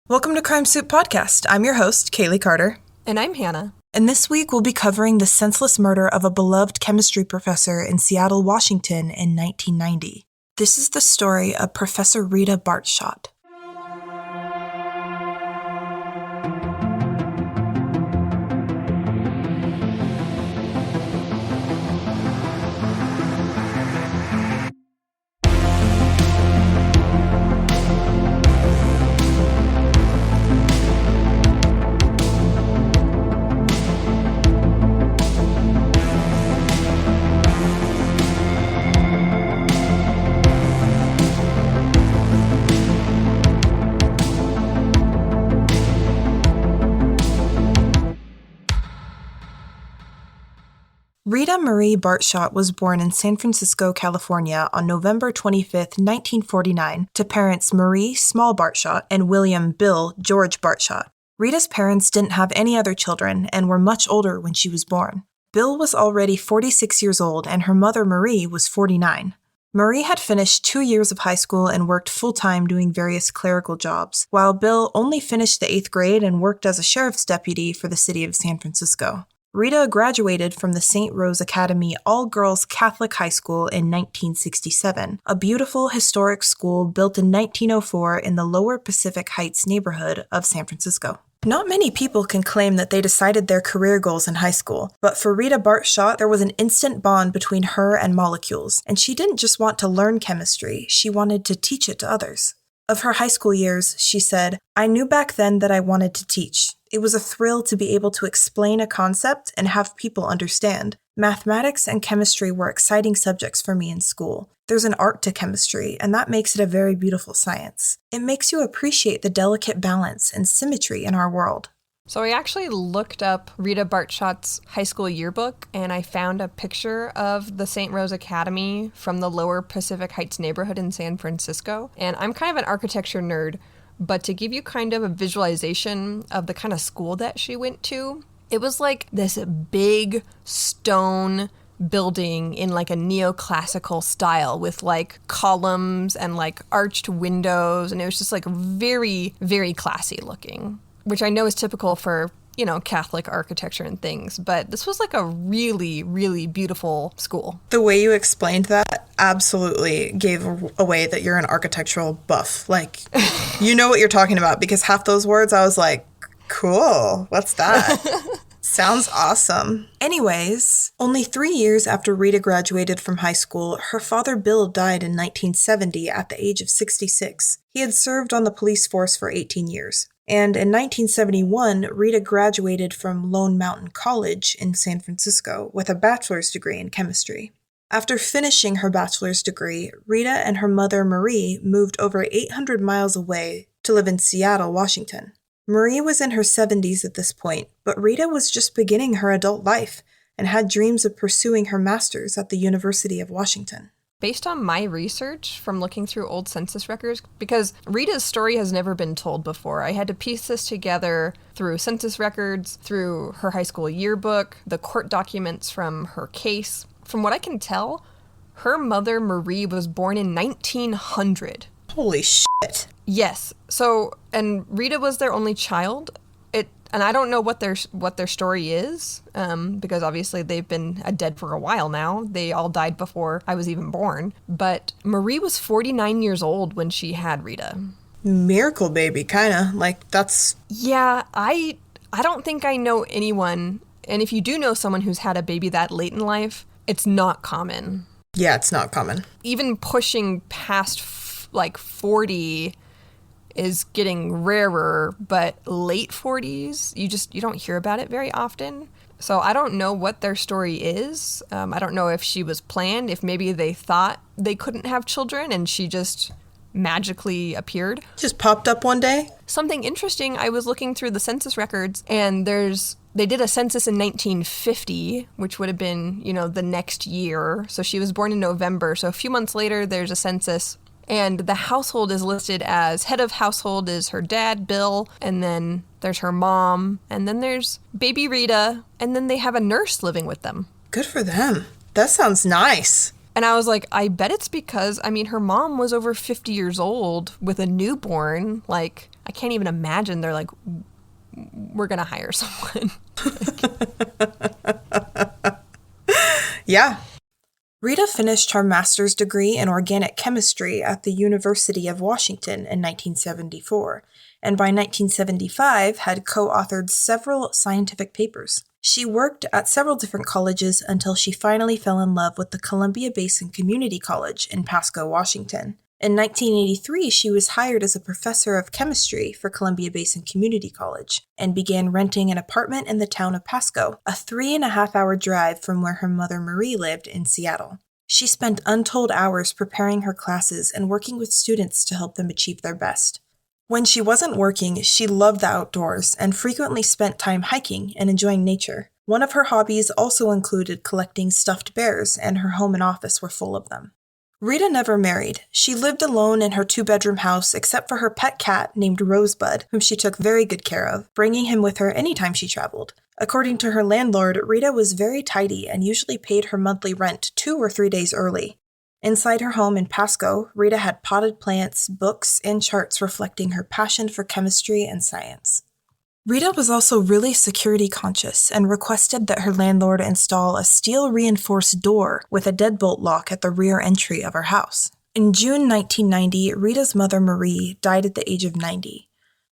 Welcome to Crime Soup Podcast. I'm your host, Kaylee Carter. And I'm Hannah. And this week we'll be covering the senseless murder of a beloved chemistry professor in Seattle, Washington in 1990. This is the story of Professor Rita Bartschot. Rita Marie Bartschot was born in San Francisco, California on November 25, 1949, to parents Marie Small Bartschot and William Bill George Bartschot. Rita's parents didn't have any other children and were much older when she was born. Bill was already 46 years old and her mother Marie was 49. Marie had finished 2 years of high school and worked full-time doing various clerical jobs, while Bill only finished the 8th grade and worked as a sheriff's deputy for the city of San Francisco. Rita graduated from the St. Rose Academy All-Girls Catholic High School in 1967, a beautiful historic school built in 1904 in the Lower Pacific Heights neighborhood of San Francisco. Not many people can claim that they decided their career goals in high school, but for Rita Bartschot, there was an instant bond between her and molecules, and she didn't just want to learn chemistry, she wanted to teach it to others. Of her high school years, she said, "I knew back then that I wanted to teach. It was a thrill to be able to explain a concept and have people understand. Mathematics and chemistry were exciting subjects for me in school. There's an art to chemistry, and that makes it a very beautiful science. It makes you appreciate the delicate balance and symmetry in our world." So I actually looked up Rita Bartschot's high school yearbook, and I found a picture of the St. Rose Academy from the Lower Pacific Heights neighborhood in San Francisco. And I'm kind of an architecture nerd, but to give you kind of a visualization of the kind of school that she went to, it was like this big stone building in like a neoclassical style with like columns and like arched windows, and it was just like very, very classy looking, which I know is typical for, Catholic architecture and things, but this was like a really, really beautiful school. The way you explained that absolutely gave away that you're an architectural buff. Like, you know what you're talking about, because half those words I was like, cool, what's that? Sounds awesome. Anyways, only 3 years after Rita graduated from high school, her father Bill died in 1970 at the age of 66. He had served on the police force for 18 years. And in 1971, Rita graduated from Lone Mountain College in San Francisco with a bachelor's degree in chemistry. After finishing her bachelor's degree, Rita and her mother Marie moved over 800 miles away to live in Seattle, Washington. Marie was in her 70s at this point, but Rita was just beginning her adult life and had dreams of pursuing her master's at the University of Washington. Based on my research from looking through old census records, because Rita's story has never been told before, I had to piece this together through census records, through her high school yearbook, the court documents from her case. From what I can tell, her mother Marie was born in 1900. Holy shit. Yes. So, and Rita was their only child. And I don't know what their story is, because obviously they've been dead for a while now. They all died before I was even born. But Marie was 49 years old when she had Rita. Miracle baby, kinda. Like, that's... Yeah, I don't think I know anyone, and if you do know someone who's had a baby that late in life, it's not common. Yeah, it's not common. Even pushing past, 40... is getting rarer, but late 40s, you don't hear about it very often. So I don't know what their story is. I don't know if she was planned, if maybe they thought they couldn't have children and she just magically appeared. Just popped up one day? Something interesting, I was looking through the census records, and they did a census in 1950, which would have been, the next year. So she was born in November. So a few months later, there's a census. And the household is listed as head of household is her dad, Bill, and then there's her mom, and then there's baby Rita, and then they have a nurse living with them. Good for them. That sounds nice. And I was like, I bet it's because, her mom was over 50 years old with a newborn. I can't even imagine they're like, we're going to hire someone. Yeah. Rita finished her master's degree in organic chemistry at the University of Washington in 1974, and by 1975 had co-authored several scientific papers. She worked at several different colleges until she finally fell in love with the Columbia Basin Community College in Pasco, Washington. In 1983, she was hired as a professor of chemistry for Columbia Basin Community College and began renting an apartment in the town of Pasco, a 3.5-hour drive from where her mother Marie lived in Seattle. She spent untold hours preparing her classes and working with students to help them achieve their best. When she wasn't working, she loved the outdoors and frequently spent time hiking and enjoying nature. One of her hobbies also included collecting stuffed bears, and her home and office were full of them. Rita never married. She lived alone in her 2-bedroom house except for her pet cat named Rosebud, whom she took very good care of, bringing him with her anytime she traveled. According to her landlord, Rita was very tidy and usually paid her monthly rent 2 or 3 days early. Inside her home in Pasco, Rita had potted plants, books, and charts reflecting her passion for chemistry and science. Rita was also really security conscious and requested that her landlord install a steel-reinforced door with a deadbolt lock at the rear entry of her house. In June 1990, Rita's mother Marie died at the age of 90.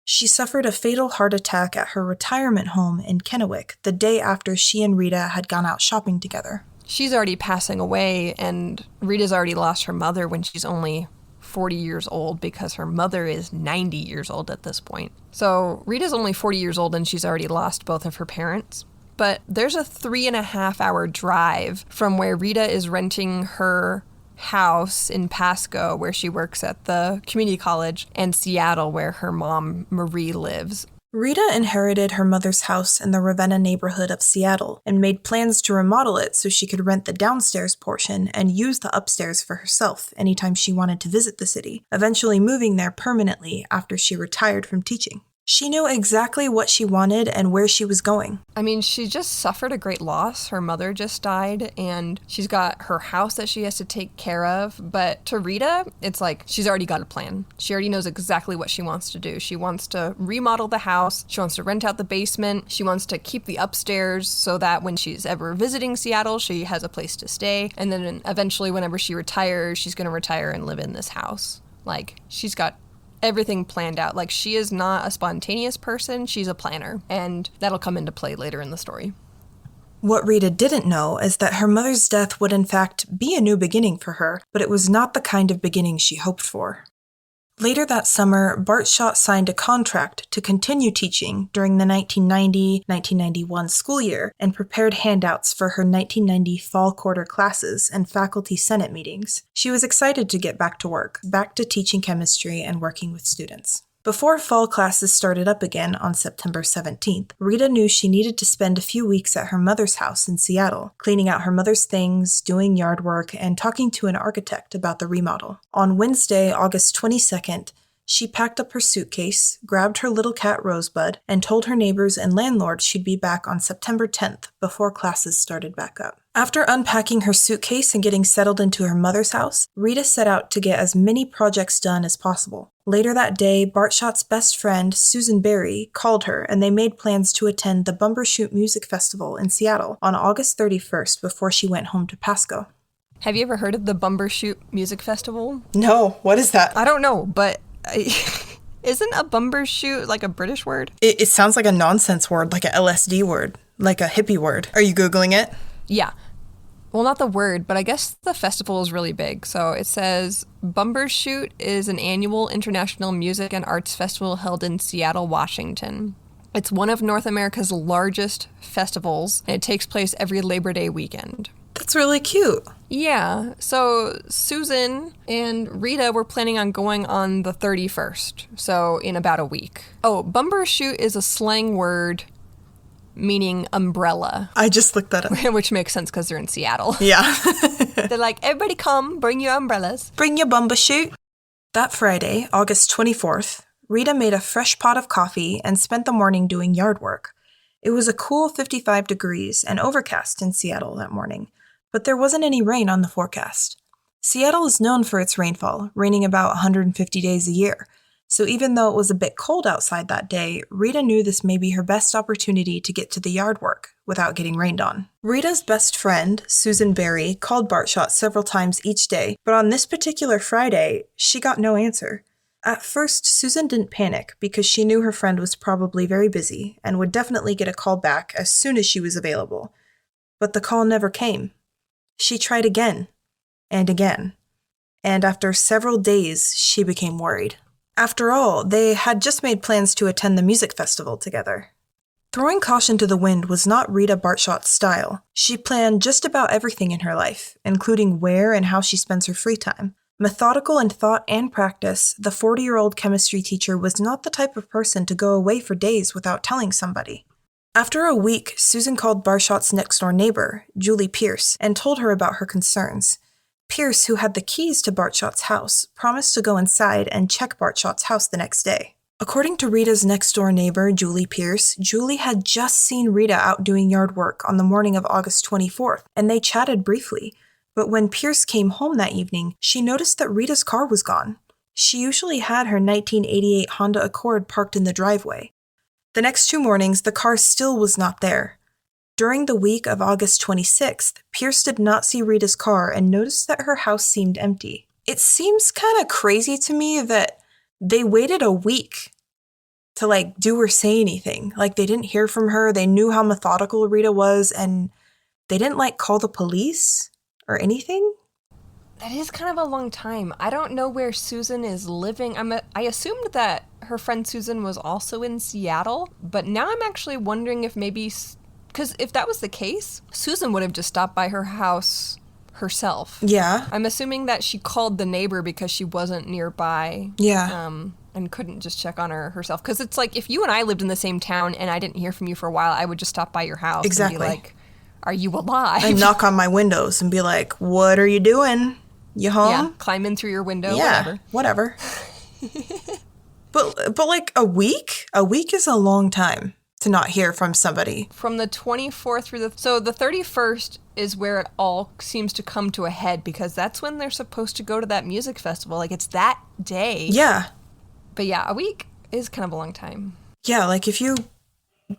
She suffered a fatal heart attack at her retirement home in Kennewick the day after she and Rita had gone out shopping together. She's already passing away, and Rita's already lost her mother when she's only 40 years old because her mother is 90 years old at this point. So Rita's only 40 years old and she's already lost both of her parents. But there's a 3.5-hour drive from where Rita is renting her house in Pasco, where she works at the community college, and Seattle, where her mom, Marie, lives. Rita inherited her mother's house in the Ravenna neighborhood of Seattle and made plans to remodel it so she could rent the downstairs portion and use the upstairs for herself anytime she wanted to visit the city, eventually moving there permanently after she retired from teaching. She knew exactly what she wanted and where she was going. I mean, she just suffered a great loss. Her mother just died, and she's got her house that she has to take care of. But to Rita, it's like she's already got a plan. She already knows exactly what she wants to do. She wants to remodel the house. She wants to rent out the basement. She wants to keep the upstairs so that when she's ever visiting Seattle, she has a place to stay. And then eventually, whenever she retires, she's going to retire and live in this house. Like, she's got everything planned out. Like, she is not a spontaneous person, she's a planner, and that'll come into play later in the story. What Rita didn't know is that her mother's death would in fact be a new beginning for her, but it was not the kind of beginning she hoped for. Later that summer, Bartschot signed a contract to continue teaching during the 1990-1991 school year and prepared handouts for her 1990 fall quarter classes and faculty senate meetings. She was excited to get back to work, back to teaching chemistry and working with students. Before fall classes started up again on September 17th, Rita knew she needed to spend a few weeks at her mother's house in Seattle, cleaning out her mother's things, doing yard work, and talking to an architect about the remodel. On Wednesday, August 22nd, she packed up her suitcase, grabbed her little cat Rosebud, and told her neighbors and landlord she'd be back on September 10th before classes started back up. After unpacking her suitcase and getting settled into her mother's house, Rita set out to get as many projects done as possible. Later that day, Bartschot's best friend, Susan Berry, called her and they made plans to attend the Bumbershoot Music Festival in Seattle on August 31st before she went home to Pasco. Have you ever heard of the Bumbershoot Music Festival? No, what is that? I don't know, but isn't a bumbershoot like a British word? It sounds like a nonsense word, like a LSD word, like a hippie word. Are you Googling it? Yeah. Well, not the word, but I guess the festival is really big. So it says, Bumbershoot is an annual international music and arts festival held in Seattle, Washington. It's one of North America's largest festivals, and it takes place every Labor Day weekend. That's really cute. Yeah. So Susan and Rita were planning on going on the 31st, so in about a week. Oh, Bumbershoot is a slang word meaning umbrella. I just looked that up. Which makes sense because they're in Seattle. Yeah. They're like, everybody come, bring your umbrellas. Bring your Bumbershoot. That Friday, August 24th, Rita made a fresh pot of coffee and spent the morning doing yard work. It was a cool 55 degrees and overcast in Seattle that morning, but there wasn't any rain on the forecast. Seattle is known for its rainfall, raining about 150 days a year, So even though it was a bit cold outside that day, Rita knew this may be her best opportunity to get to the yard work without getting rained on. Rita's best friend, Susan Berry, called Bartschot several times each day, but on this particular Friday, she got no answer. At first, Susan didn't panic because she knew her friend was probably very busy and would definitely get a call back as soon as she was available. But the call never came. She tried again and again, and after several days, she became worried. After all, they had just made plans to attend the music festival together. Throwing caution to the wind was not Rita Bartschot's style. She planned just about everything in her life, including where and how she spends her free time. Methodical in thought and practice, the 40-year-old chemistry teacher was not the type of person to go away for days without telling somebody. After a week, Susan called Bartschot's next-door neighbor, Julie Pierce, and told her about her concerns. Pierce, who had the keys to Bartschot's house, promised to go inside and check Bartschot's house the next day. According to Rita's next-door neighbor, Julie Pierce, Julie had just seen Rita out doing yard work on the morning of August 24th, and they chatted briefly. But when Pierce came home that evening, she noticed that Rita's car was gone. She usually had her 1988 Honda Accord parked in the driveway. The next 2 mornings, the car still was not there. During the week of August 26th, Pierce did not see Rita's car and noticed that her house seemed empty. It seems kind of crazy to me that they waited a week to do or say anything. They didn't hear from her. They knew how methodical Rita was, and they didn't call the police or anything. That is kind of a long time. I don't know where Susan is living. I assumed that her friend Susan was also in Seattle, but now I'm actually wondering if maybe, because if that was the case, Susan would have just stopped by her house herself. Yeah. I'm assuming that she called the neighbor because she wasn't nearby. Yeah. And couldn't just check on her herself. Because it's if you and I lived in the same town and I didn't hear from you for a while, I would just stop by your house Exactly. and be like, are you alive? And knock on my windows and be like, what are you doing? You home? Yeah, climb in through your window, whatever. But a week? A week is a long time to not hear from somebody. From the 24th through so the 31st is where it all seems to come to a head, because that's when they're supposed to go to that music festival. It's that day. Yeah. But yeah, a week is kind of a long time. Yeah, if you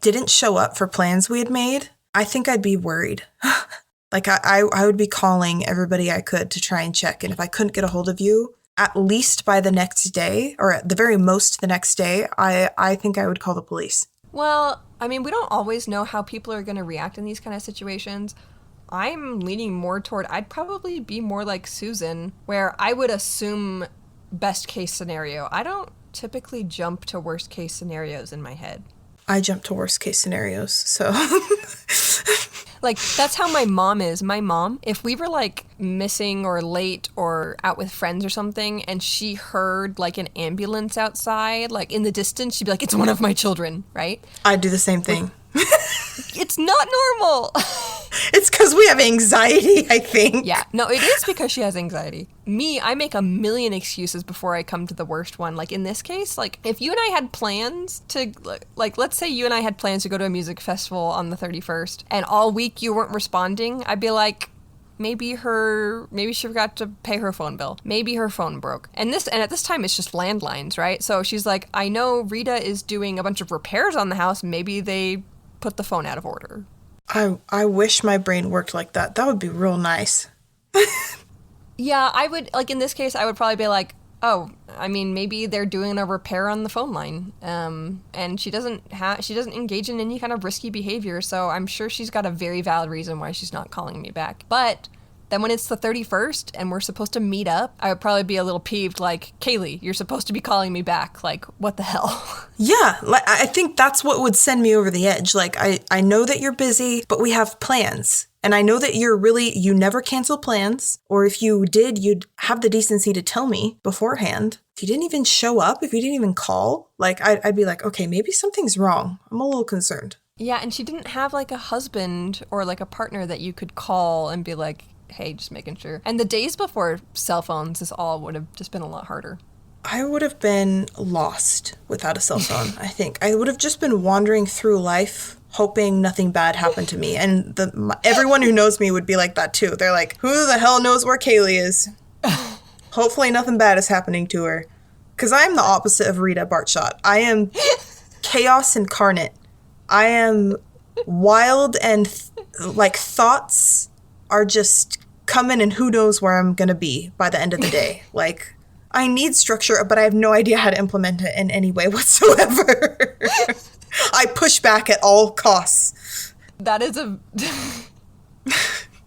didn't show up for plans we had made, I think I'd be worried. I would be calling everybody I could to try and check. And if I couldn't get a hold of you, at least by the next day, or at the very most the next day, I think I would call the police. Well, we don't always know how people are going to react in these kind of situations. I'm leaning more toward, I'd probably be more like Susan, where I would assume best case scenario. I don't typically jump to worst case scenarios in my head. I jump to worst case scenarios, so... That's how my mom is. My mom, if we were missing or late or out with friends or something, and she heard an ambulance outside, in the distance, she'd be like, it's one of my children, right? I do the same thing. It's not normal. It's because we have anxiety, I think. Yeah. No, it is because she has anxiety. Me, I make a million excuses before I come to the worst one. In this case, if you and I had plans to, let's say you and I had plans to go to a music festival on the 31st, and all week you weren't responding, I'd be like, maybe she forgot to pay her phone bill. Maybe her phone broke. And at this time, it's just landlines, right? So she's like, I know Rita is doing a bunch of repairs on the house. Maybe they put the phone out of order. I wish my brain worked like that. That would be real nice. Yeah, I would, in this case, I would probably be like, oh, maybe they're doing a repair on the phone line. And she doesn't engage in any kind of risky behavior, so I'm sure she's got a very valid reason why she's not calling me back. But then when it's the 31st and we're supposed to meet up, I would probably be a little peeved, Kaylee, you're supposed to be calling me back. What the hell? Yeah, I think that's what would send me over the edge. I know that you're busy, but we have plans. And I know that you never cancel plans. Or if you did, you'd have the decency to tell me beforehand. If you didn't even show up, if you didn't even call, I'd be like, okay, maybe something's wrong. I'm a little concerned. Yeah, and she didn't have a husband or a partner that you could call and be like, hey, just making sure. And the days before cell phones, this all would have just been a lot harder. I would have been lost without a cell phone, I think. I would have just been wandering through life, hoping nothing bad happened to me. And everyone who knows me would be like that, too. They're like, who the hell knows where Kaylee is? Hopefully nothing bad is happening to her. Because I am the opposite of Rita Bartschot. I am chaos incarnate. I am wild and thoughts are just coming and who knows where I'm going to be by the end of the day. Like, I need structure, but I have no idea how to implement it in any way whatsoever. I push back at all costs. That is a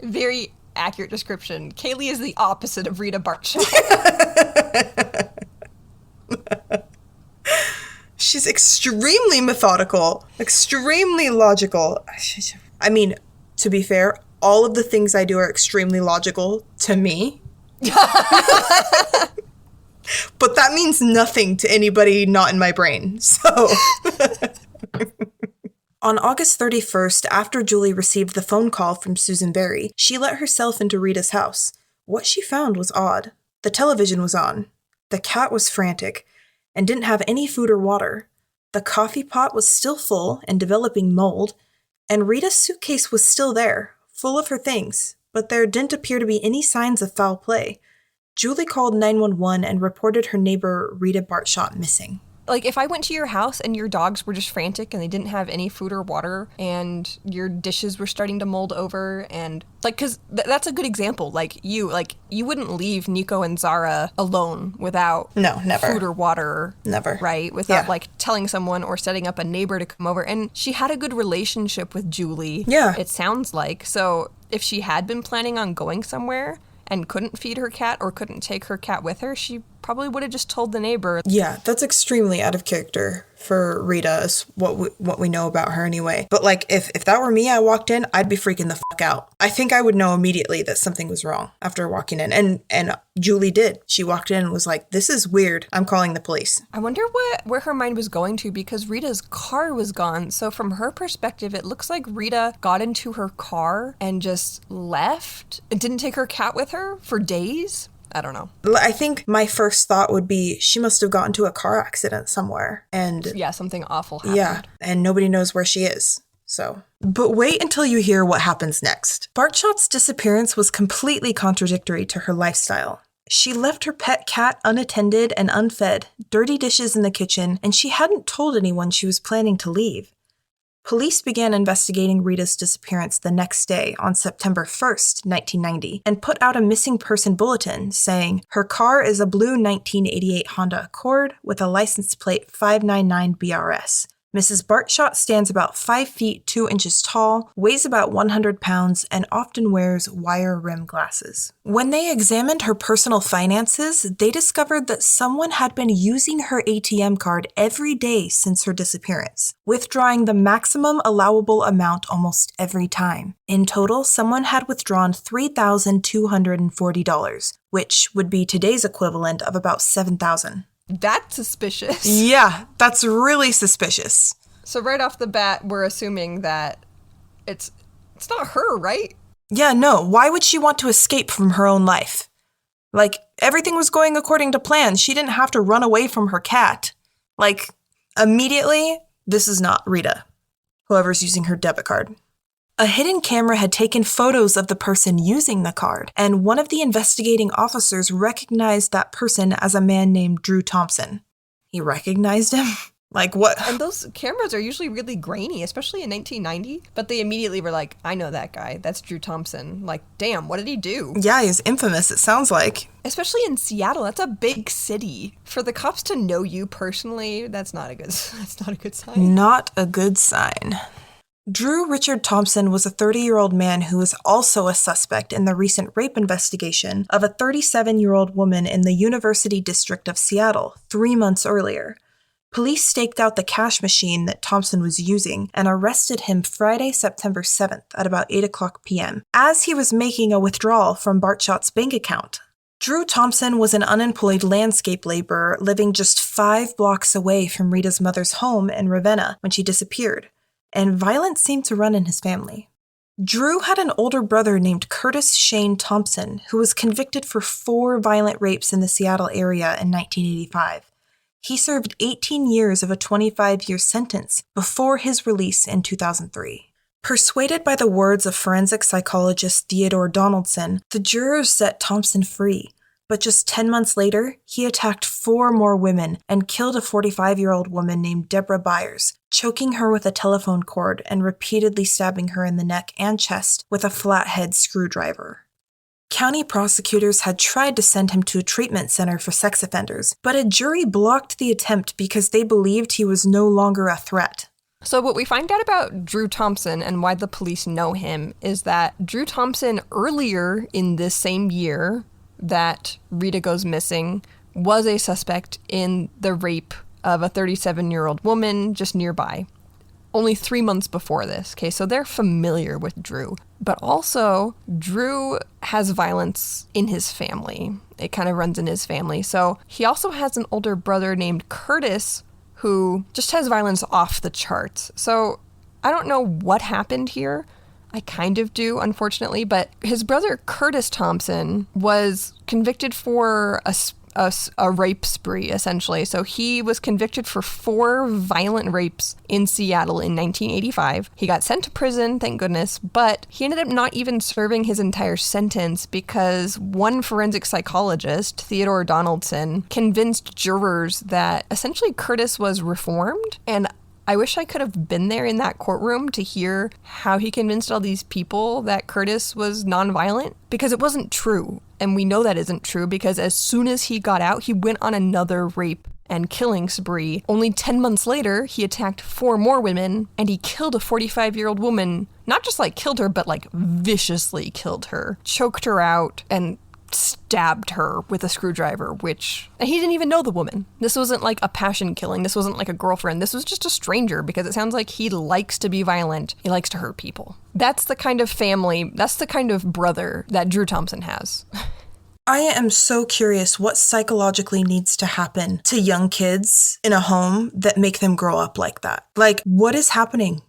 very accurate description. Kaylee is the opposite of Rita Bartschot. She's extremely methodical, extremely logical. I mean, to be fair, all of the things I do are extremely logical to me. But that means nothing to anybody not in my brain. So on August 31st, after Julie received the phone call from Susan Berry, she let herself into Rita's house. What she found was odd. The television was on. The cat was frantic and didn't have any food or water. The coffee pot was still full and developing mold, and Rita's suitcase was still there, full of her things, but there didn't appear to be any signs of foul play. Julie called 911 and reported her neighbor Rita Bartschot missing. Like, if I went to your house and your dogs were just frantic and they didn't have any food or water and your dishes were starting to mold over and, like, because that's a good example. Like, you wouldn't leave Nico and Zara alone without No, never. food or water. Never. Right? Without, like, telling someone or setting up a neighbor to come over. And she had a good relationship with Julie. Yeah. It sounds like. So if she had been planning on going somewhere and couldn't feed her cat or couldn't take her cat with her, she probably would have just told the neighbor. Yeah, that's extremely out of character for Rita, is what we know about her anyway. But, like, if that were me, I walked in, I'd be freaking the fuck out. I think I would know immediately that something was wrong after walking in. And Julie did. She walked in and was like, this is weird. I'm calling the police. I wonder where her mind was going to, because Rita's car was gone. So from her perspective, it looks like Rita got into her car and just left and didn't take her cat with her for days. I don't know. I think my first thought would be she must have gotten into a car accident somewhere. And yeah, something awful happened. Yeah, and nobody knows where she is. So, but wait until you hear what happens next. Bartschot's disappearance was completely contradictory to her lifestyle. She left her pet cat unattended and unfed, dirty dishes in the kitchen, and she hadn't told anyone she was planning to leave. Police began investigating Rita's disappearance the next day on September 1st, 1990, and put out a missing person bulletin saying, her car is a blue 1988 Honda Accord with a license plate 599 BRS. Mrs. Bartschot stands about 5 feet 2 inches tall, weighs about 100 pounds, and often wears wire rim glasses. When they examined her personal finances, they discovered that someone had been using her ATM card every day since her disappearance, withdrawing the maximum allowable amount almost every time. In total, someone had withdrawn $3,240, which would be today's equivalent of about $7,000. That's suspicious. Yeah, that's really suspicious. So right off the bat, we're assuming that it's not her, right? Yeah, no. Why would she want to escape from her own life? Like, everything was going according to plan. She didn't have to run away from her cat. Like, immediately, this is not Rita, whoever's using her debit card. A hidden camera had taken photos of the person using the card, and one of the investigating officers recognized that person as a man named Drew Thompson. He recognized him? Like, what? And those cameras are usually really grainy, especially in 1990. But they immediately were like, I know that guy. That's Drew Thompson. Like, damn, what did he do? Yeah, he's infamous, it sounds like. Especially in Seattle, that's a big city. For the cops to know you personally, that's not a good sign. Not a good sign. Drew Richard Thompson was a 30-year-old man who was also a suspect in the recent rape investigation of a 37-year-old woman in the University District of Seattle 3 months earlier. Police staked out the cash machine that Thompson was using and arrested him Friday, September 7th at about 8 o'clock p.m. as he was making a withdrawal from Bartschot's bank account. Drew Thompson was an unemployed landscape laborer living just 5 blocks away from Rita's mother's home in Ravenna when she disappeared, and violence seemed to run in his family. Drew had an older brother named Curtis Shane Thompson, who was convicted for 4 violent rapes in the Seattle area in 1985. He served 18 years of a 25-year sentence before his release in 2003. Persuaded by the words of forensic psychologist Theodore Donaldson, the jurors set Thompson free, But just 10 months later, he attacked 4 more women and killed a 45-year-old woman named Deborah Byers, choking her with a telephone cord and repeatedly stabbing her in the neck and chest with a flathead screwdriver. County prosecutors had tried to send him to a treatment center for sex offenders, but a jury blocked the attempt because they believed he was no longer a threat. So what we find out about Drew Thompson and why the police know him is that Drew Thompson, earlier in this same year that Rita goes missing, was a suspect in the rape of a 37-year-old woman just nearby. Only 3 months before this. Okay, so they're familiar with Drew. But also, Drew has violence in his family. It kind of runs in his family. So he also has an older brother named Curtis who just has violence off the charts. So I don't know what happened here. I kind of do, unfortunately, but his brother Curtis Thompson was convicted for a rape spree, essentially. So he was convicted for 4 violent rapes in Seattle in 1985. He got sent to prison, thank goodness, but he ended up not even serving his entire sentence because one forensic psychologist, Theodore Donaldson, convinced jurors that essentially Curtis was reformed. And I wish I could have been there in that courtroom to hear how he convinced all these people that Curtis was nonviolent, because it wasn't true. And we know that isn't true because as soon as he got out, he went on another rape and killing spree. Only 10 months later, he attacked 4 more women and he killed a 45-year-old woman. Not just like killed her, but like viciously killed her. Choked her out and stabbed her with a screwdriver, and he didn't even know the woman. This wasn't like a passion killing. This wasn't like a girlfriend. This was just a stranger because it sounds like he likes to be violent. He likes to hurt people. That's the kind of family, that's the kind of brother that Drew Thompson has. I am so curious what psychologically needs to happen to young kids in a home that make them grow up like that. Like, what is happening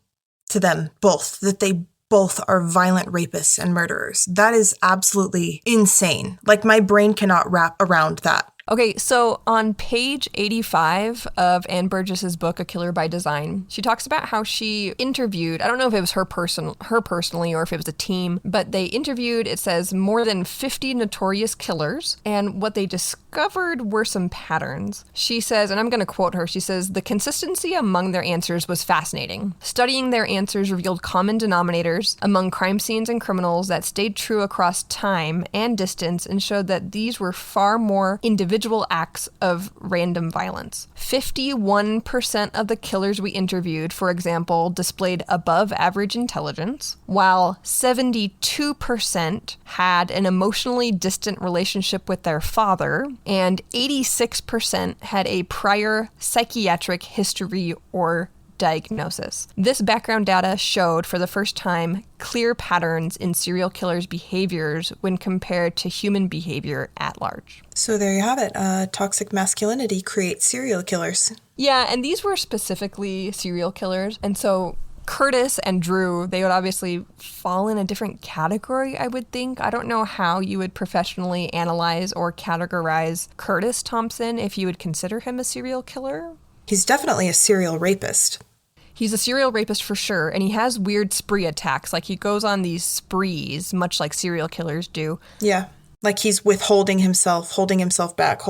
to them both, that they both are violent rapists and murderers? That is absolutely insane. Like, my brain cannot wrap around that. Okay, so on page 85 of Ann Burgess's book, A Killer by Design, she talks about how she interviewed, I don't know if it was her personally or if it was a team, but they interviewed, it says, more than 50 notorious killers, and what they discovered were some patterns. She says, and I'm going to quote her, she says, "The consistency among their answers was fascinating. Studying their answers revealed common denominators among crime scenes and criminals that stayed true across time and distance and showed that these were far more individual acts of random violence. 51% of the killers we interviewed, for example, displayed above average intelligence, while 72% had an emotionally distant relationship with their father, and 86% had a prior psychiatric history or diagnosis. This background data showed for the first time clear patterns in serial killers' behaviors when compared to human behavior at large." So there you have it. Toxic masculinity creates serial killers. Yeah, and these were specifically serial killers. And so Curtis and Drew, they would obviously fall in a different category, I would think. I don't know how you would professionally analyze or categorize Curtis Thompson if you would consider him a serial killer. He's definitely a serial rapist. He's a serial rapist for sure, and he has weird spree attacks. Like, he goes on these sprees, much like serial killers do. Yeah. Like, he's holding himself back,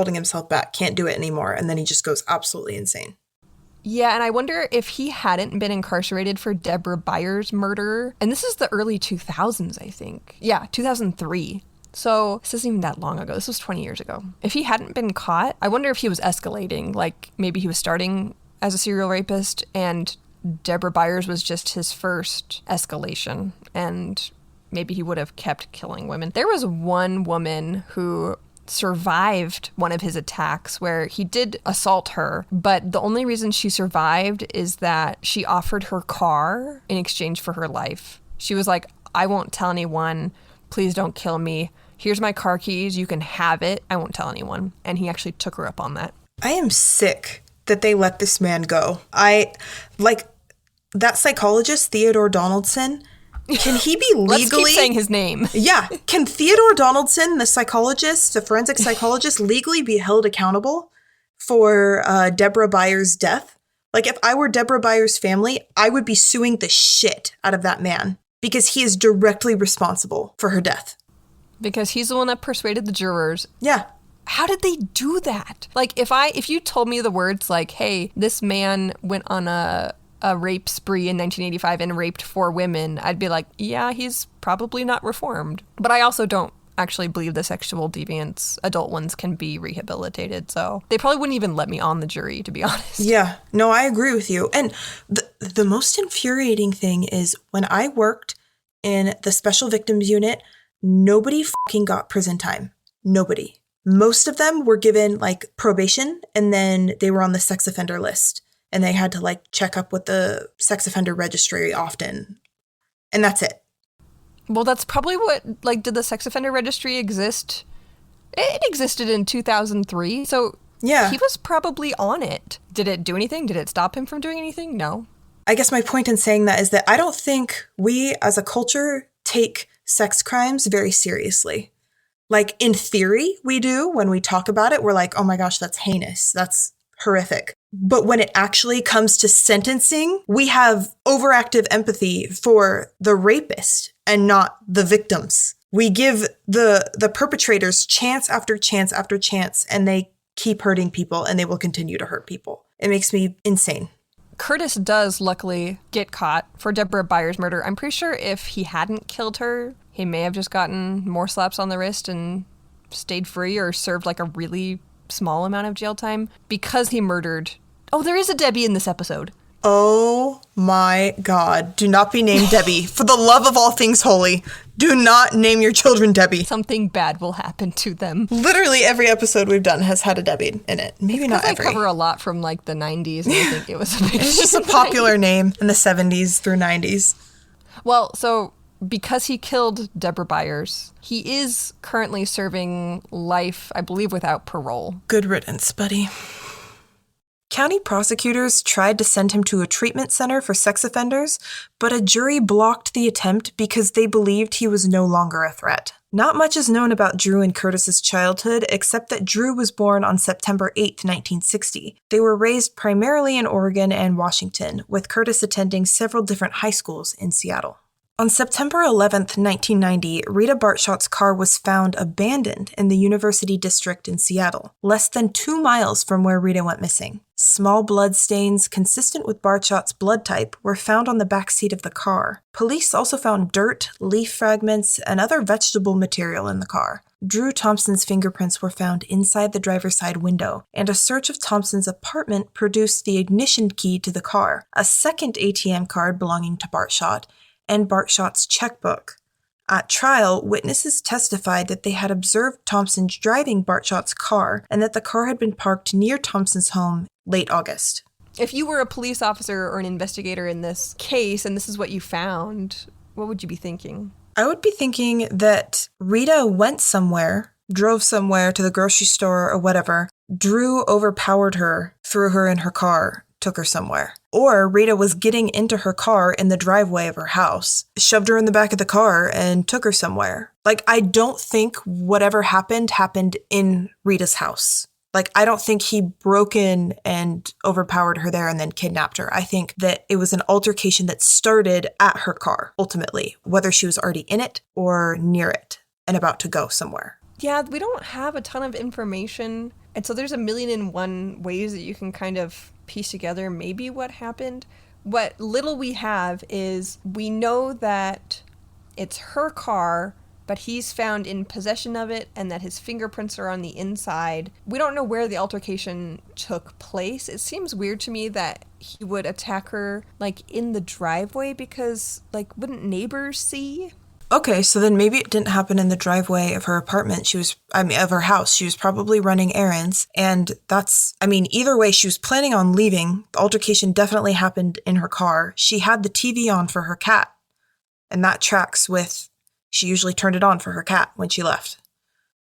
can't do it anymore, and then he just goes absolutely insane. Yeah, and I wonder if he hadn't been incarcerated for Deborah Byers' murder. And this is the early 2000s, I think. Yeah, 2003. So this isn't even that long ago. This was 20 years ago. If he hadn't been caught, I wonder if he was escalating. Like, maybe he was starting as a serial rapist and Deborah Byers was just his first escalation, and maybe he would have kept killing women. There was one woman who survived one of his attacks where he did assault her, but the only reason she survived is that she offered her car in exchange for her life. She was like, "I won't tell anyone. Please don't kill me. Here's my car keys. You can have it. I won't tell anyone." And he actually took her up on that. I am sick that they let this man go. That psychologist, Theodore Donaldson, can he be legally... Let's keep saying his name. Yeah. Can Theodore Donaldson, the psychologist, the forensic psychologist, legally be held accountable for Deborah Byers' death? Like, if I were Deborah Byers' family, I would be suing the shit out of that man because he is directly responsible for her death. Because he's the one that persuaded the jurors. Yeah. How did they do that? Like, if you told me the words like, hey, this man went on a rape spree in 1985 and raped 4 women, I'd be like, yeah, he's probably not reformed. But I also don't actually believe the sexual deviants, adult ones, can be rehabilitated. So they probably wouldn't even let me on the jury, to be honest. Yeah, no, I agree with you. And the most infuriating thing is when I worked in the special victims unit, nobody fucking got prison time. Nobody. Most of them were given like probation, and then they were on the sex offender list, and they had to like check up with the sex offender registry often. And that's it. Well, that's probably what, like, did the sex offender registry exist? It existed in 2003, so yeah, he was probably on it. Did it do anything? Did it stop him from doing anything? No. I guess my point in saying that is that I don't think we as a culture take sex crimes very seriously. Like, in theory, we do. When we talk about it, we're like, oh my gosh, that's heinous. That's horrific. But when it actually comes to sentencing, we have overactive empathy for the rapist and not the victims. We give the perpetrators chance after chance after chance, and they keep hurting people, and they will continue to hurt people. It makes me insane. Curtis does luckily get caught for Deborah Byers' murder. I'm pretty sure if he hadn't killed her, he may have just gotten more slaps on the wrist and stayed free or served like a really small amount of jail time because he murdered. Oh, there is a Debbie in this episode. Oh my God. Do not be named Debbie. For the love of all things holy, do not name your children Debbie. Something bad will happen to them. Literally every episode we've done has had a Debbie in it. Maybe not every. I cover a lot from like the 90s, and I think it was a big It's just a popular name in the 70s through 90s. Well, so because he killed Deborah Byers, he is currently serving life, I believe, without parole. Good riddance, buddy. County prosecutors tried to send him to a treatment center for sex offenders, but a jury blocked the attempt because they believed he was no longer a threat. Not much is known about Drew and Curtis's childhood, except that Drew was born on September 8, 1960. They were raised primarily in Oregon and Washington, with Curtis attending several different high schools in Seattle. On September 11, 1990, Rita Bartschot's car was found abandoned in the University District in Seattle, less than 2 miles from where Rita went missing. Small blood stains consistent with Bartschot's blood type were found on the back seat of the car. Police also found dirt, leaf fragments, and other vegetable material in the car. Drew Thompson's fingerprints were found inside the driver's side window, and a search of Thompson's apartment produced the ignition key to the car, a second ATM card belonging to Bartschot, and Bartschot's checkbook. At trial, witnesses testified that they had observed Thompson driving Bartschot's car and that the car had been parked near Thompson's home late August. If you were a police officer or an investigator in this case and this is what you found, what would you be thinking? I would be thinking that Rita went somewhere, drove somewhere to the grocery store or whatever. Drew overpowered her, threw her in her car, took her somewhere. Or Rita was getting into her car in the driveway of her house, shoved her in the back of the car, and took her somewhere. Like, I don't think whatever happened in Rita's house. Like, I don't think he broke in and overpowered her there and then kidnapped her. I think that it was an altercation that started at her car, ultimately, whether she was already in it or near it and about to go somewhere. Yeah, we don't have a ton of information. And so there's 1,000,001 ways that you can kind of piece together maybe what happened. What little we have is we know that it's her car, but he's found in possession of it and that his fingerprints are on the inside. We don't know where the altercation took place. It seems weird to me that he would attack her like in the driveway because like wouldn't neighbors see? Okay, so then maybe it didn't happen in the driveway of her apartment. Of her house. She was probably running errands. And either way, she was planning on leaving. The altercation definitely happened in her car. She had the TV on for her cat. And that tracks with, she usually turned it on for her cat when she left.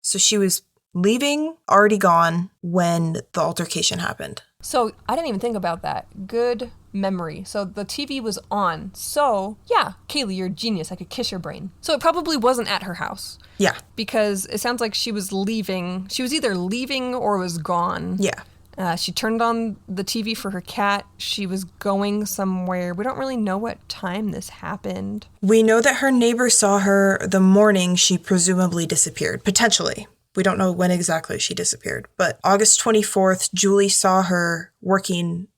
So she was leaving, already gone, when the altercation happened. So I didn't even think about that. Good memory. So the TV was on. So yeah, Kaylee, you're a genius. I could kiss your brain. So it probably wasn't at her house. Yeah. Because it sounds like she was leaving. She was either leaving or was gone. Yeah. She turned on the TV for her cat. She was going somewhere. We don't really know what time this happened. We know that her neighbor saw her the morning she presumably disappeared, potentially. We don't know when exactly she disappeared, but August 24th, Julie saw her working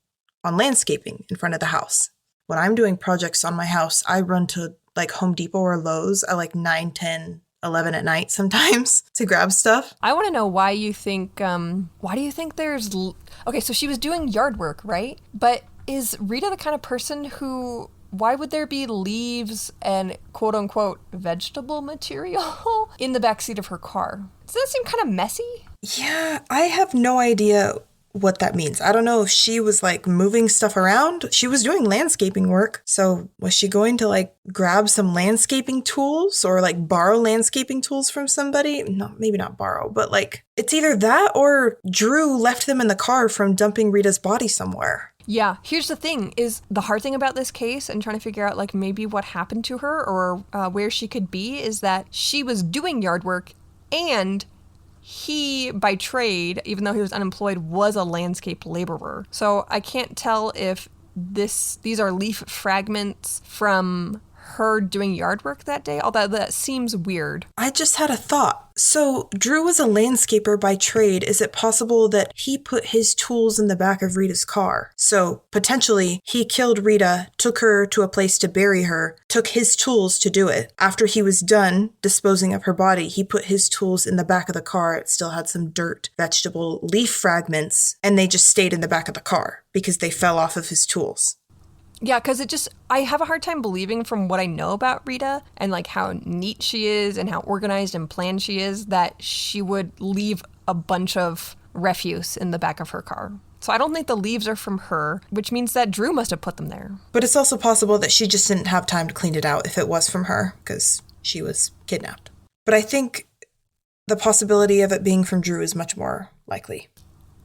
on landscaping in front of the house. When I'm doing projects on my house, I run to like Home Depot or Lowe's at like 9, 10, 11 at night sometimes to grab stuff. I want to know why you think, okay, so she was doing yard work, right? But is Rita the kind of person who, why would there be leaves and quote unquote vegetable material in the backseat of her car? Does that seem kind of messy? Yeah, I have no idea what that means. I don't know if she was like moving stuff around. She was doing landscaping work. So was she going to like grab some landscaping tools or like borrow landscaping tools from somebody? No, maybe not borrow, but like it's either that or Drew left them in the car from dumping Rita's body somewhere. Yeah, here's the thing, is the hard thing about this case and trying to figure out like maybe what happened to her or where she could be is that she was doing yard work and he, by trade, even though he was unemployed, was a landscape laborer. So I can't tell if these are leaf fragments from her doing yard work that day, although that seems weird. I just had a thought. So Drew was a landscaper by trade. Is it possible that he put his tools in the back of Rita's car? So potentially he killed Rita, took her to a place to bury her, took his tools to do it. After he was done disposing of her body, he put his tools in the back of the car. It still had some dirt, vegetable, leaf fragments, and they just stayed in the back of the car because they fell off of his tools. Yeah, because I have a hard time believing from what I know about Rita and like how neat she is and how organized and planned she is that she would leave a bunch of refuse in the back of her car. So I don't think the leaves are from her, which means that Drew must have put them there. But it's also possible that she just didn't have time to clean it out if it was from her because she was kidnapped. But I think the possibility of it being from Drew is much more likely.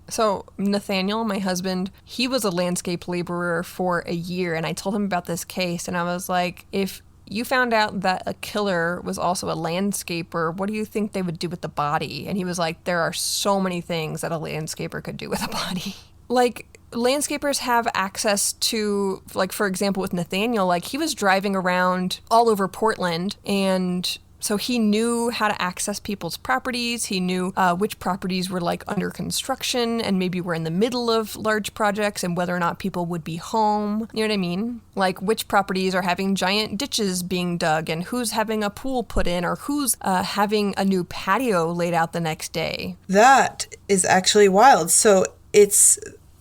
So Nathaniel, my husband, he was a landscape laborer for a year, and I told him about this case, and I was like, if you found out that a killer was also a landscaper, what do you think they would do with the body? And he was like, there are so many things that a landscaper could do with a body. Like, landscapers have access to, like, for example, with Nathaniel, like, he was driving around all over Portland, and so he knew how to access people's properties. He knew which properties were like under construction and maybe were in the middle of large projects and whether or not people would be home. You know what I mean? Like which properties are having giant ditches being dug and who's having a pool put in or who's having a new patio laid out the next day. That is actually wild. So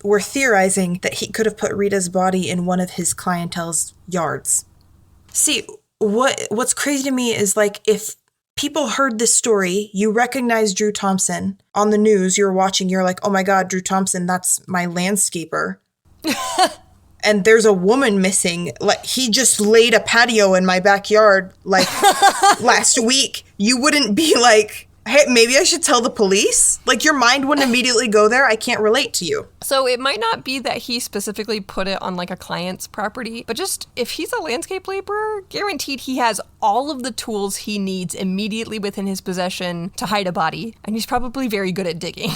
we're theorizing that he could have put Rita's body in one of his clientele's yards. See, what's crazy to me is like if people heard this story, you recognize Drew Thompson on the news, you're watching, you're like, oh my God, Drew Thompson, that's my landscaper. And there's a woman missing. Like he just laid a patio in my backyard like last week. You wouldn't be like, hey, maybe I should tell the police? Like your mind wouldn't immediately go there. I can't relate to you. So it might not be that he specifically put it on like a client's property, but just if he's a landscape laborer, guaranteed he has all of the tools he needs immediately within his possession to hide a body. And he's probably very good at digging.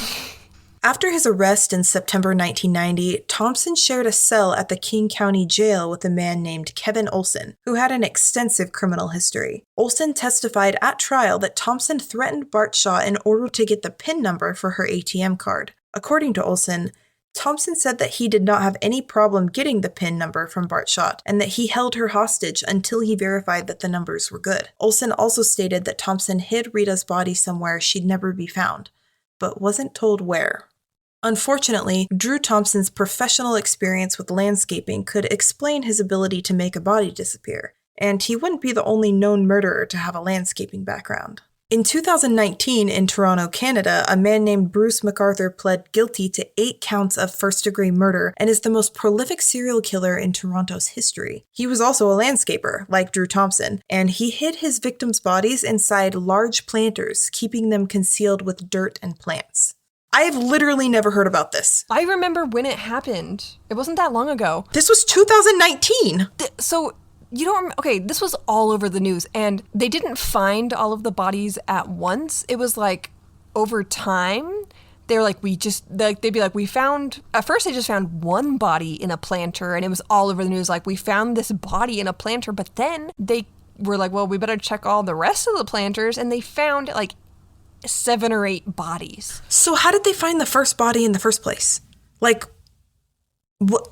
After his arrest in September 1990, Thompson shared a cell at the King County Jail with a man named Kevin Olson, who had an extensive criminal history. Olson testified at trial that Thompson threatened Bartschot in order to get the PIN number for her ATM card. According to Olson, Thompson said that he did not have any problem getting the PIN number from Bartschot and that he held her hostage until he verified that the numbers were good. Olson also stated that Thompson hid Rita's body somewhere she'd never be found, but wasn't told where. Unfortunately, Drew Thompson's professional experience with landscaping could explain his ability to make a body disappear, and he wouldn't be the only known murderer to have a landscaping background. In 2019, in Toronto, Canada, a man named Bruce MacArthur pled guilty to 8 counts of first-degree murder and is the most prolific serial killer in Toronto's history. He was also a landscaper, like Drew Thompson, and he hid his victims' bodies inside large planters, keeping them concealed with dirt and plants. I have literally never heard about this. I remember when it happened. It wasn't that long ago. This was 2019. So you don't remember? Okay, this was all over the news, and they didn't find all of the bodies at once. It was like over time. They were like, they'd be like, we found, at first they just found one body in a planter, and it was all over the news, like, we found this body in a planter, but then they were like, well, we better check all the rest of the planters, and they found, like, 7 or 8 bodies. So how did they find the first body in the first place? Like, what?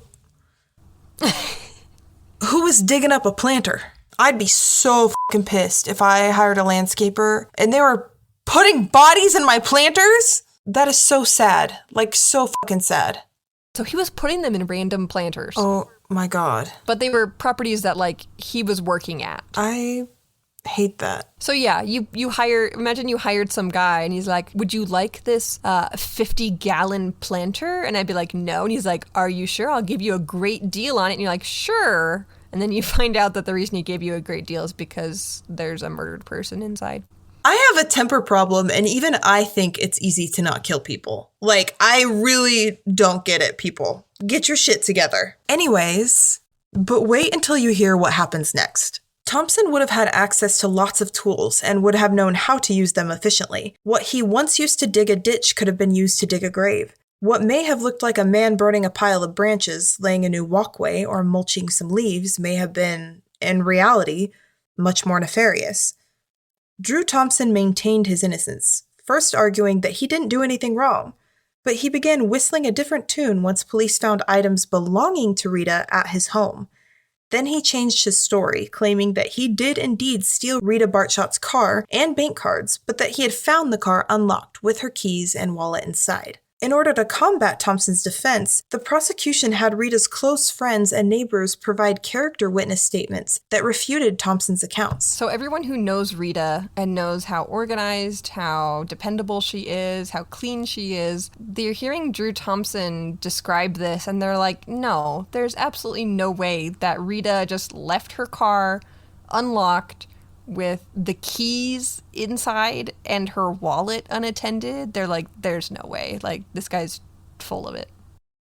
Who was digging up a planter? I'd be so fucking pissed if I hired a landscaper and they were putting bodies in my planters. That is so sad. Like, so fucking sad. So he was putting them in random planters. Oh my God. But they were properties that, like, he was working at. I hate that. So yeah, imagine you hired some guy and he's like, would you like this 50-gallon planter? And I'd be like, no. And he's like, are you sure? I'll give you a great deal on it. And you're like, sure. And then you find out that the reason he gave you a great deal is because there's a murdered person inside. I have a temper problem, and even I think it's easy to not kill people. Like, I really don't get it, people. Get your shit together. Anyways, but wait until you hear what happens next. Thompson would have had access to lots of tools and would have known how to use them efficiently. What he once used to dig a ditch could have been used to dig a grave. What may have looked like a man burning a pile of branches, laying a new walkway, or mulching some leaves may have been, in reality, much more nefarious. Drew Thompson maintained his innocence, first arguing that he didn't do anything wrong, but he began whistling a different tune once police found items belonging to Rita at his home. Then he changed his story, claiming that he did indeed steal Rita Bartschot's car and bank cards, but that he had found the car unlocked with her keys and wallet inside. In order to combat Thompson's defense, the prosecution had Rita's close friends and neighbors provide character witness statements that refuted Thompson's accounts. So everyone who knows Rita and knows how organized, how dependable she is, how clean she is, they're hearing Drew Thompson describe this and they're like, no, there's absolutely no way that Rita just left her car unlocked with the keys inside and her wallet unattended. They're like, there's no way. Like, this guy's full of it.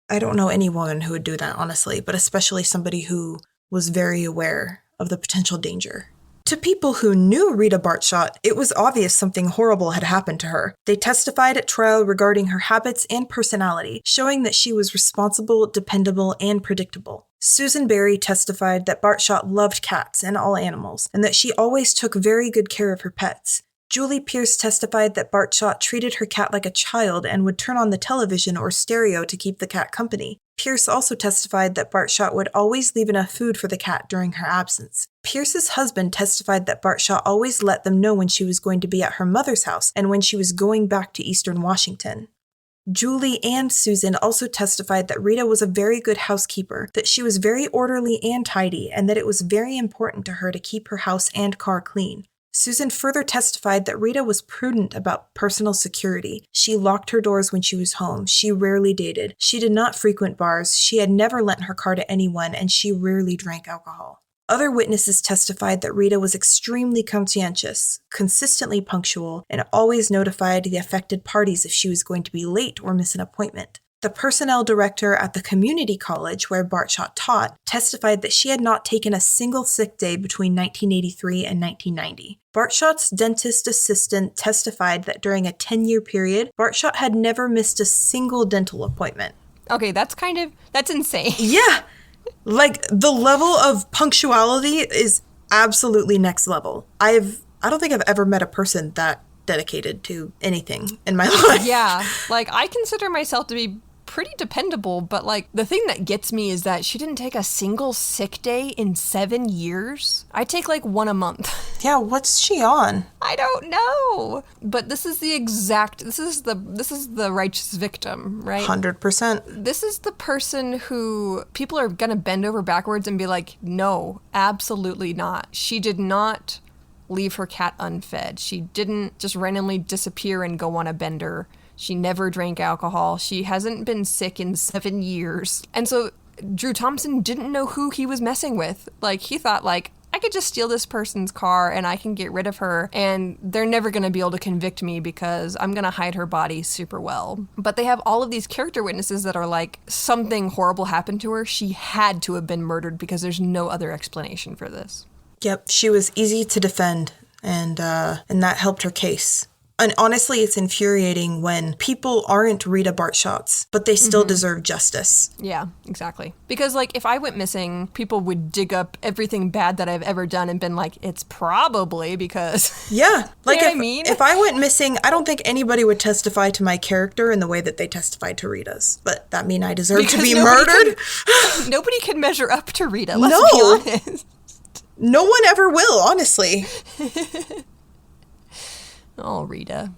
I don't know anyone who would do that, honestly, but especially somebody who was very aware of the potential danger. To people who knew Rita Bartschot, it was obvious something horrible had happened to her. They testified at trial regarding her habits and personality, showing that she was responsible, dependable, and predictable. Susan Berry testified that Bartschot loved cats and all animals, and that she always took very good care of her pets. Julie Pierce testified that Bartschot treated her cat like a child and would turn on the television or stereo to keep the cat company. Pierce also testified that Bartschot would always leave enough food for the cat during her absence. Pierce's husband testified that Bartschot always let them know when she was going to be at her mother's house and when she was going back to Eastern Washington. Julie and Susan also testified that Rita was a very good housekeeper, that she was very orderly and tidy, and that it was very important to her to keep her house and car clean. Susan further testified that Rita was prudent about personal security. She locked her doors when she was home. She rarely dated. She did not frequent bars. She had never lent her car to anyone, and she rarely drank alcohol. Other witnesses testified that Rita was extremely conscientious, consistently punctual, and always notified the affected parties if she was going to be late or miss an appointment. The personnel director at the community college where Bartschot taught testified that she had not taken a single sick day between 1983 and 1990. Bartschot's dentist assistant testified that during a 10-year period, Bartschot had never missed a single dental appointment. Okay, that's insane. Yeah. Like, the level of punctuality is absolutely next level. I don't think I've ever met a person that dedicated to anything in my life. Yeah, like, I consider myself to be pretty dependable, but, like, the thing that gets me is that she didn't take a single sick day in 7 years. I take, like, one a month. Yeah, what's she on? I don't know. But this is the righteous victim, right? 100%. This is the person who people are gonna bend over backwards and be like, no, absolutely not. She did not leave her cat unfed. She didn't just randomly disappear and go on a bender. She never drank alcohol. She hasn't been sick in 7 years. And so Drew Thompson didn't know who he was messing with. Like, he thought, like, I could just steal this person's car and I can get rid of her and they're never going to be able to convict me because I'm going to hide her body super well. But they have all of these character witnesses that are like, something horrible happened to her. She had to have been murdered because there's no other explanation for this. Yep, she was easy to defend, and that helped her case. And honestly, it's infuriating when people aren't Rita Bartschots, but they still deserve justice. Yeah, exactly. Because, like, if I went missing, people would dig up everything bad that I've ever done and been like, it's probably because... Yeah. Like, you know what I mean? If I went missing, I don't think anybody would testify to my character in the way that they testified to Rita's. But that mean I deserve to be murdered? Nobody can measure up to Rita, let's be honest. No one ever will, honestly. Oh, Rita.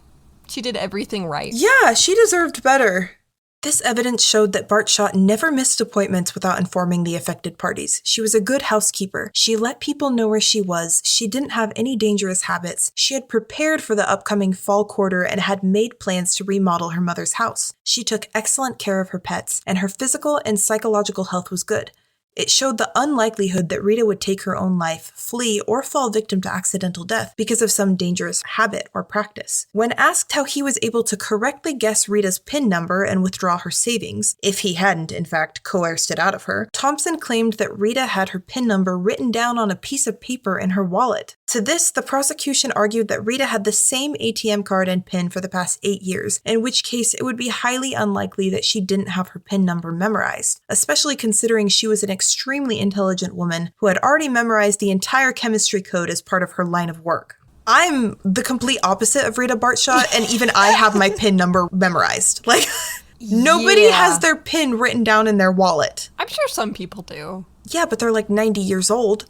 She did everything right. Yeah, she deserved better. This evidence showed that Bartschot never missed appointments without informing the affected parties. She was a good housekeeper. She let people know where she was. She didn't have any dangerous habits. She had prepared for the upcoming fall quarter and had made plans to remodel her mother's house. She took excellent care of her pets, and her physical and psychological health was good. It showed the unlikelihood that Rita would take her own life, flee, or fall victim to accidental death because of some dangerous habit or practice. When asked how he was able to correctly guess Rita's PIN number and withdraw her savings, if he hadn't, in fact, coerced it out of her, Thompson claimed that Rita had her PIN number written down on a piece of paper in her wallet. To this, the prosecution argued that Rita had the same ATM card and PIN for the past 8 years, in which case it would be highly unlikely that she didn't have her PIN number memorized, especially considering she was an extremely intelligent woman who had already memorized the entire chemistry code as part of her line of work. I'm the complete opposite of Rita Bartschot, and even I have my PIN number memorized. Like, nobody has their PIN written down in their wallet. I'm sure some people do. Yeah, but they're like 90 years old.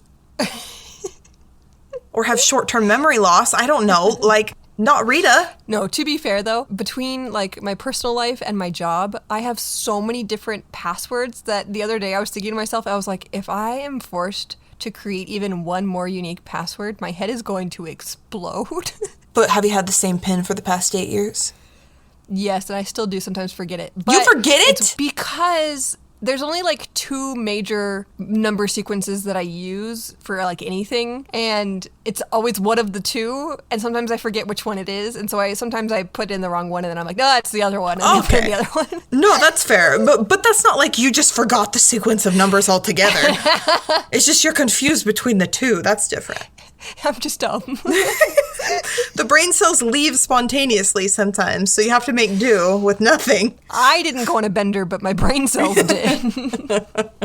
Or have short-term memory loss. I don't know. Like, not Rita. No, to be fair, though, between, like, my personal life and my job, I have so many different passwords that the other day I was thinking to myself, I was like, if I am forced to create even one more unique password, my head is going to explode. But have you had the same PIN for the past 8 years? Yes, and I still do sometimes forget it. But you forget it? It's because there's only like 2 major number sequences that I use for like anything, and it's always one of the 2, and sometimes I forget which one it is, and so sometimes I put in the wrong one, and then I'm like, no, it's the other one, and then I put in the other one. No, that's fair, but that's not like you just forgot the sequence of numbers altogether. It's just you're confused between the 2. That's different. I'm just dumb. The brain cells leave spontaneously sometimes, so you have to make do with nothing. I didn't go on a bender, but my brain cells did.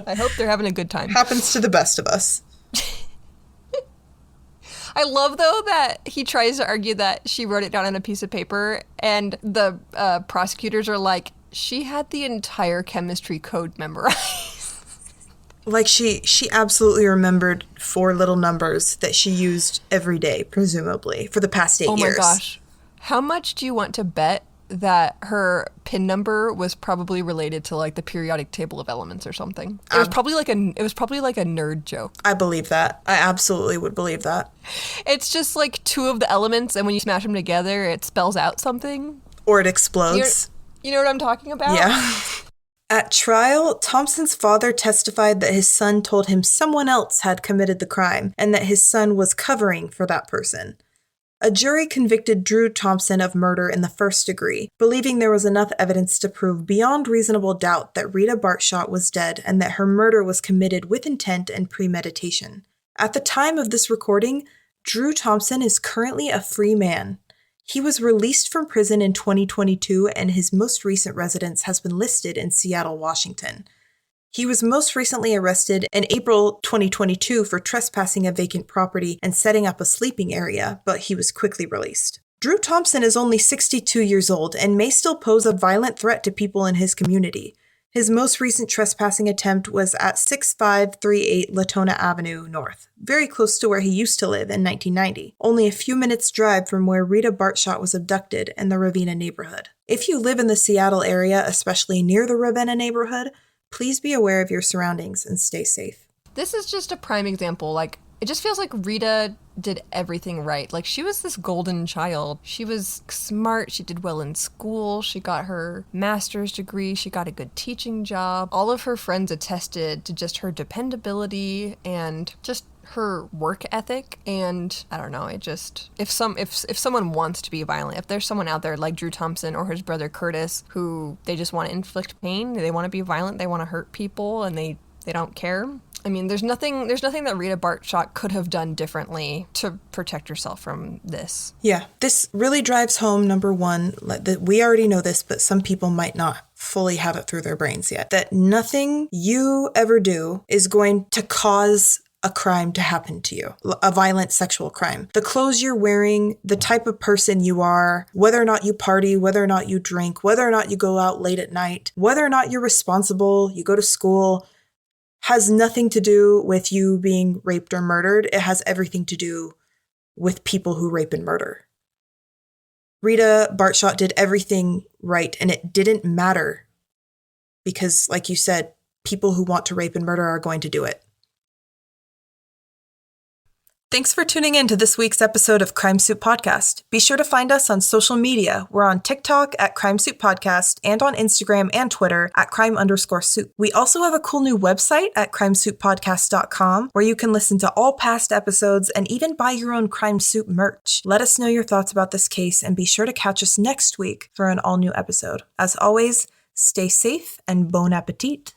I hope they're having a good time. Happens to the best of us. I love, though, that he tries to argue that she wrote it down on a piece of paper, and the prosecutors are like, she had the entire chemistry code memorized. Like, she absolutely remembered 4 little numbers that she used every day, presumably, for the past 8 years. Oh my gosh. How much do you want to bet that her PIN number was probably related to, like, the periodic table of elements or something? It was probably like a nerd joke. I believe that. I absolutely would believe that. It's just, like, 2 of the elements, and when you smash them together, it spells out something. Or it explodes. You know what I'm talking about? Yeah. At trial, Thompson's father testified that his son told him someone else had committed the crime and that his son was covering for that person. A jury convicted Drew Thompson of murder in the first degree, believing there was enough evidence to prove beyond reasonable doubt that Rita Bartschot was dead and that her murder was committed with intent and premeditation. At the time of this recording, Drew Thompson is currently a free man. He was released from prison in 2022, and his most recent residence has been listed in Seattle, Washington. He was most recently arrested in April 2022 for trespassing a vacant property and setting up a sleeping area, but he was quickly released. Drew Thompson is only 62 years old and may still pose a violent threat to people in his community. His most recent trespassing attempt was at 6538 Latona Avenue North, very close to where he used to live in 1990, only a few minutes' drive from where Rita Bartschot was abducted in the Ravenna neighborhood. If you live in the Seattle area, especially near the Ravenna neighborhood, please be aware of your surroundings and stay safe. This is just a prime example. Like, it just feels like Rita did everything right. Like, she was this golden child. She was smart. She did well in school. She got her master's degree. She got a good teaching job. All of her friends attested to just her dependability and just her work ethic. And I don't know, it just, if someone wants to be violent, if there's someone out there like Drew Thompson or his brother Curtis who they just want to inflict pain, they want to be violent, they want to hurt people, and they don't care, I mean, there's nothing that Rita Bartschot could have done differently to protect herself from this. Yeah, this really drives home, number one, that we already know this, but some people might not fully have it through their brains yet, that nothing you ever do is going to cause a crime to happen to you, a violent sexual crime. The clothes you're wearing, the type of person you are, whether or not you party, whether or not you drink, whether or not you go out late at night, whether or not you're responsible, you go to school, has nothing to do with you being raped or murdered. It has everything to do with people who rape and murder. Rita Bartschot did everything right, and it didn't matter because, like you said, people who want to rape and murder are going to do it. Thanks for tuning in to this week's episode of Crime Soup Podcast. Be sure to find us on social media. We're on TikTok at Crime Soup Podcast and on Instagram and Twitter at crime_soup. We also have a cool new website at crimesouppodcast.com where you can listen to all past episodes and even buy your own Crime Soup merch. Let us know your thoughts about this case and be sure to catch us next week for an all-new episode. As always, stay safe and bon appetit.